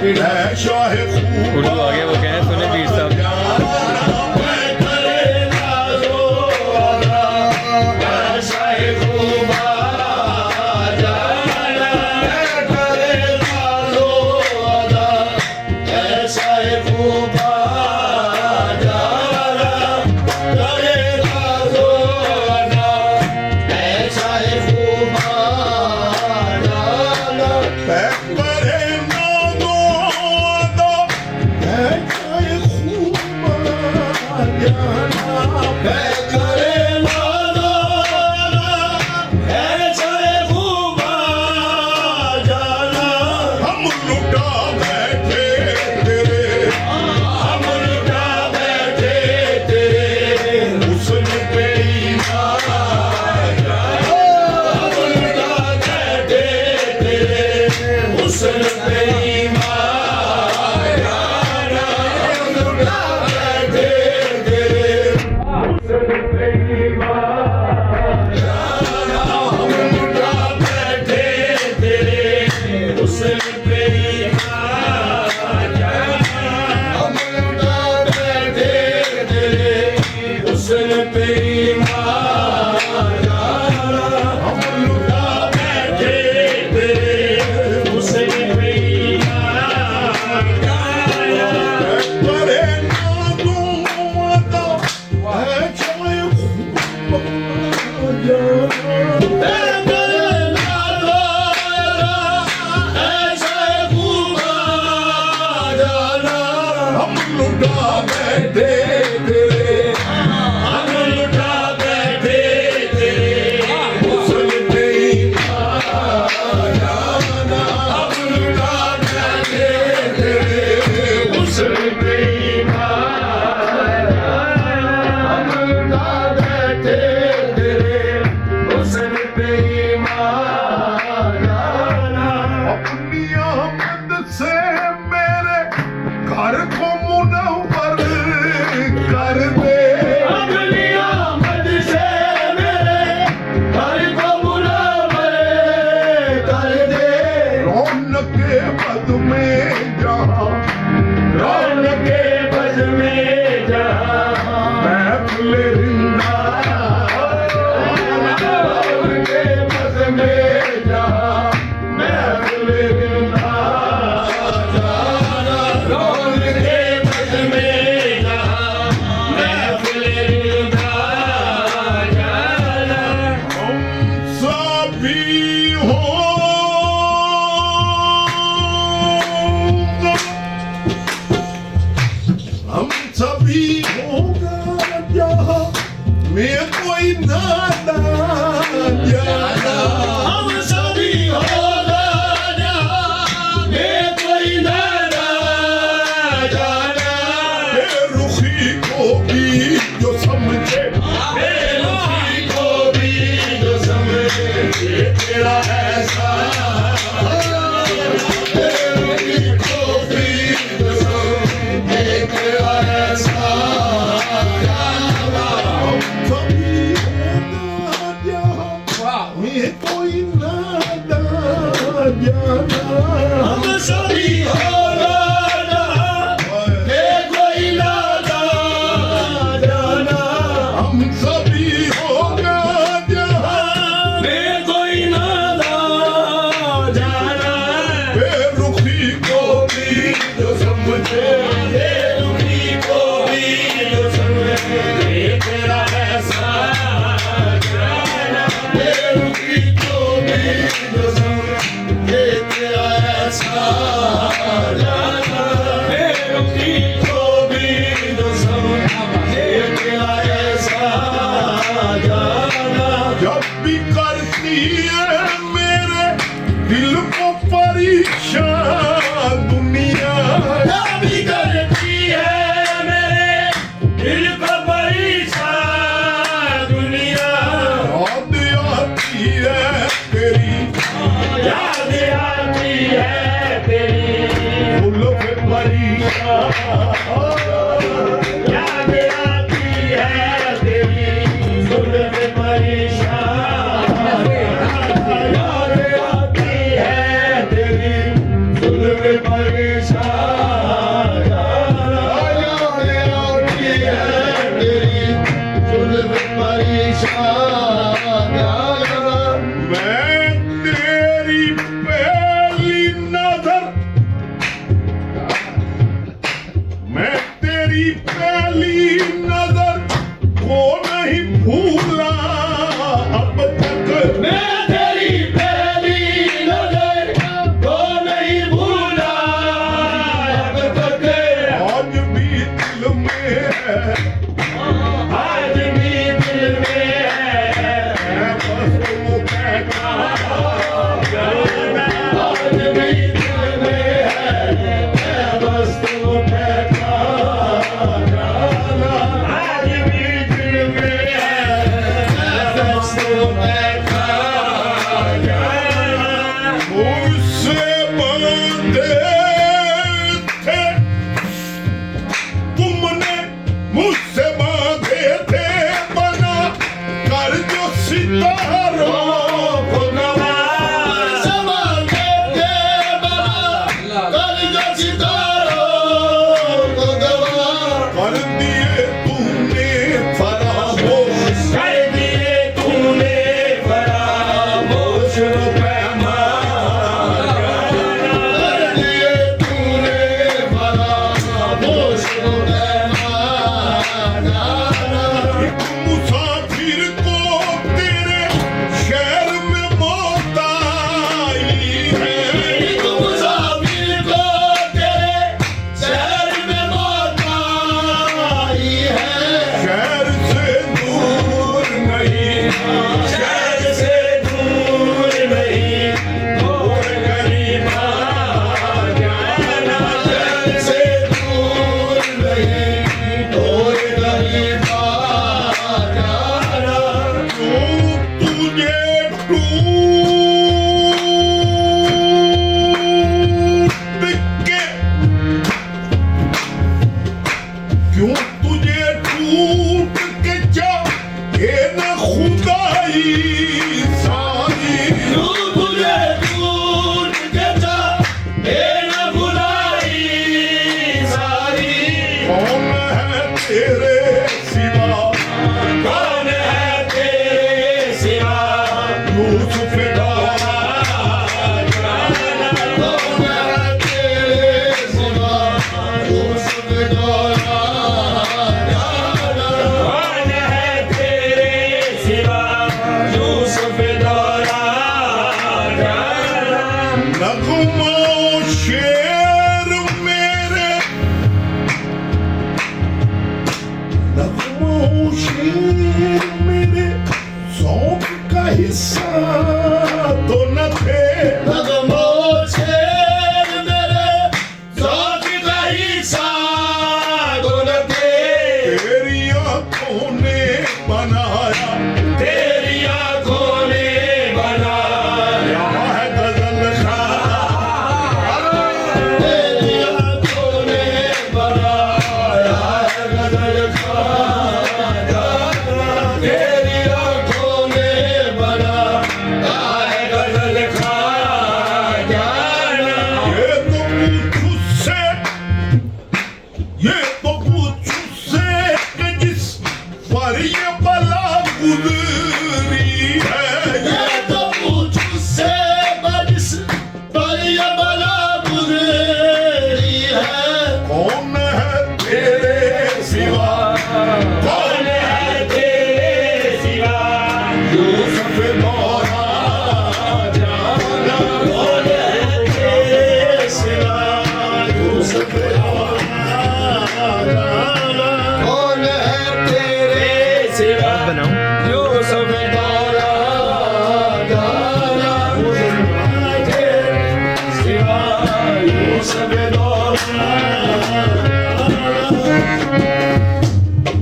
उर्दू आ गया, वो कह रहे हैं सुने पीर साहब। परेशान जाने आती है तेरी जुल्फ परेशान मैं तेरी पहली नजर मैं तेरी पहली नजर को नहीं भूला अब तक मैं तेरी पहली नजर को नहीं भूला अब तक आज भी दिल में है आज भी दिल में है मैं बस वो कहता आज भी दिल में है मैं बस तुम कहता आज भी दिल में है मैं बस तुम कहता मुझसे बांधे थे तुमने मुझसे बांधे थे बना कर जो सितारों को कर दिए तूने फरामोश एक मुसाफिर को तेरे शहर में मौत आई है शहर से दूर नहीं और गरीब तुझे क्यों तुझे टूट के चाहे न खुदाई सारी कौन है तेरे सिवा यूसुफ दारा नगमा शेर मेरे नगमा शेर मेरे शौक का हिस्सा तो न थे तेरी आंखों ने बनाया यहाँ है गजल ये तो पूछ से कि जिस पर ये बला गुजरी है कौन है तेरे सिवा यूसुफ दौरा जाना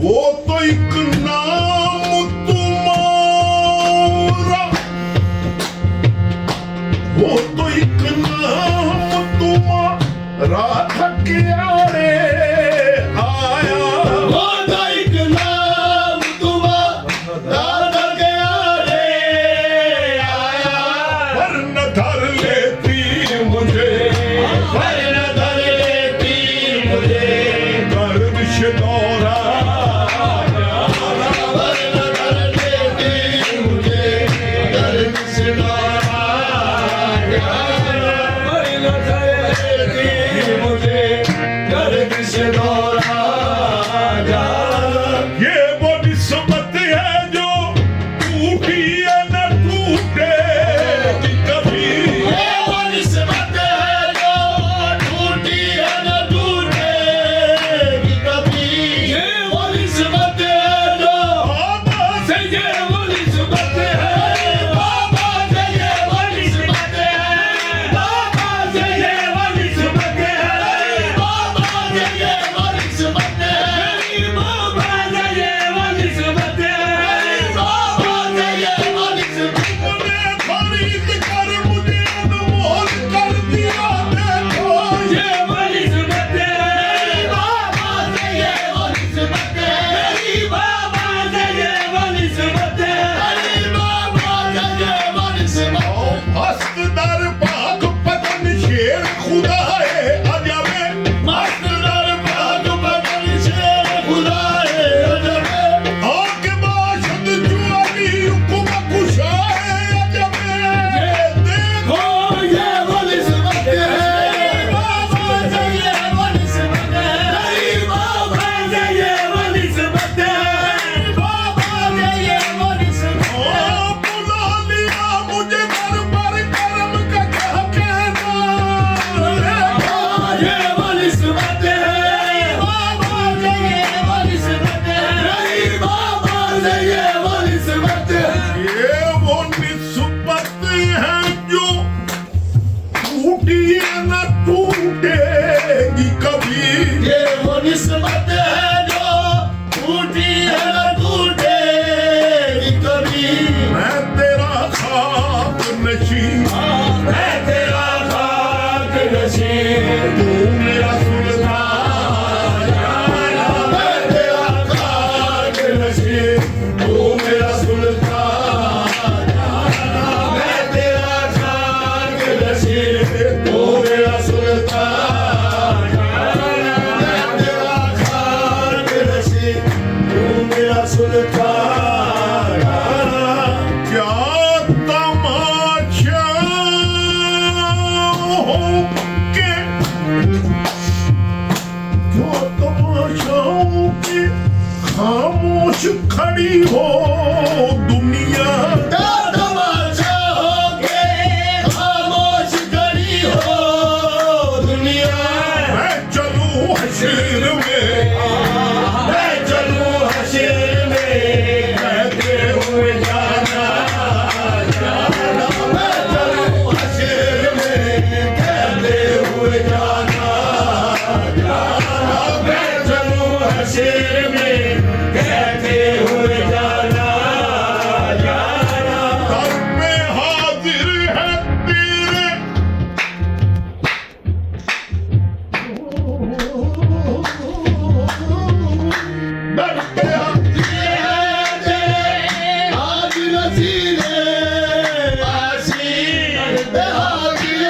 वो तो एक नाम तुम्हारा वो तो एक नाम तुम्हारा थक आए आया पर न धर लेती मुझे वंश दोहरा जा ये वो निस्बत है जो टूटी है न टूटेगी कभी ये वो निस्बत है जो टूटी है न टूटेगी कभी ये वो निस्बत है जो बाबा से ये वो निस्बत है बाबा से ये वो निस्बत है बाबा से ये वो निस्बत है बाबा से ये वो निस्बत है बाबा से ये वो निस्बत है बाबा से ये वो निस्बत तूने खरीद कर मुझे अनमोल कर दिया देखो ये वो निस्बत है बाबा से ये वो निस्बत है बाबा से ये वो निस्बत है बाबा से ये वो निस्बत है हस्त दर पाक पतन शेर खुदा है अजबे मस्त दर भाग बदन से खुदा है अजब आग बाशद जुआली हुक्म कुशा है अजबे देखो हो ये वो निस्बत है बाबा से ये वो निस्बत है बाबा से ये वो निस्बत है बाबा से ये वो निस्बत है बुला लिया मुझे दर पर करम का क्या कहना ये वो निस्बत है बाबा से ये वो निस्बत है बाबा से ये वो निस्बत है ये वो निस्बत है जो टूटी है न टूटेगी कभी ये वो निस्बत है जो टूटी है न टूटेगी कभी मैं तेरा खाक नशी मैं तेरा खाक नशीब तू मेरा सुल्तान मैं तेरा खाक नशीब तू मेरा सुल्तान मैं तेरा खाक नशीब तू मेरा सुल्तान मैं तेरा खाक नशीब तू मेरा सुल्तान क्या तमाशा हो के क्या तमाशा हो के खामोश खड़ी हो दुनिया तमाशा होके खामोश खड़ी हो दुनिया मैं चलूं हशीर में मैं चलूं हशीर में कहते हुए जाना जाना मैं चलूं हशीर में कहते हुए जाना जाना मैं चलूं हशीर में कहते हुए जाना जाना दर पे हाजिर है तेरे दर पे आज नसीरे आसी हाजिर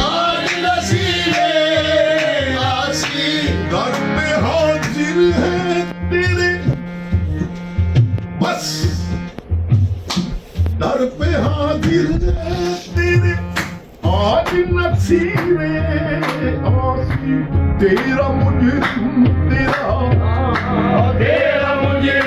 आज नसीरे आसी दर पे हाजिर है तेरे बस दर पे हाजिर है तेरे आज नसीरे आसी तेरा मुझे तेरा तेरा मुझे